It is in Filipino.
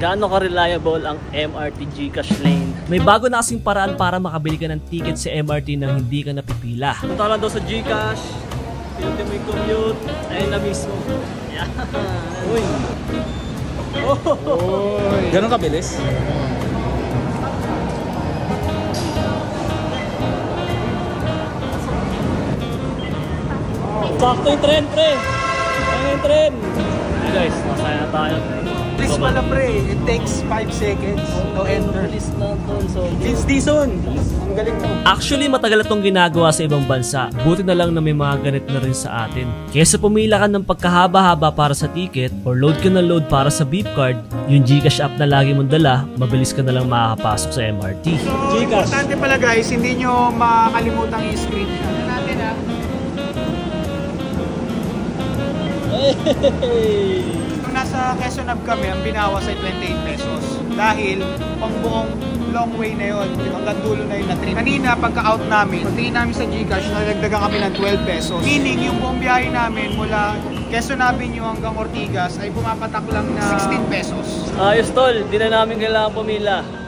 gaano ka-reliable ang MRT GCash lane. May bago na kasing paraan para makabili ka ng ticket sa MRT nang hindi ka napipila. Punta lang daw sa GCash, pinutin mo yung commute, ayun na mismo. Yan. Uy. Uy. Ganun kabilis? Sakto yung trend, pre. Ayun yung trend. Hey guys, masaya na tayo. Please pala pre, it takes 5 seconds to enter. Please na doon, so. Vince Dizon! Ang galing mo. Actually, matagal na itong ginagawa sa ibang bansa. Buti na lang na may mga ganit na rin sa atin. Kesa pumila ka ng pagkahaba-haba para sa ticket or load ka ng load para sa beep card, yung GCash app na lagi mong dala, mabilis ka na lang makakapasok sa MRT. So, importante pala guys, hindi nyo makakalimutan i-screen. Ano natin ha? Hey! Nung nasa Quezon Hub kami, ang binawas ay 28 pesos. Dahil pang buong long way na yun, hanggang dulo na yun na trip. Kanina, pagka-out namin, pagtingin namin sa GCash, nalagdagan kami ng 12 pesos. Meaning, yung buong biyahe namin mula Quezon Avenue hanggang Ortigas ay pumapatak lang na 16 pesos. Ayos tol, di na namin kailangan pumila.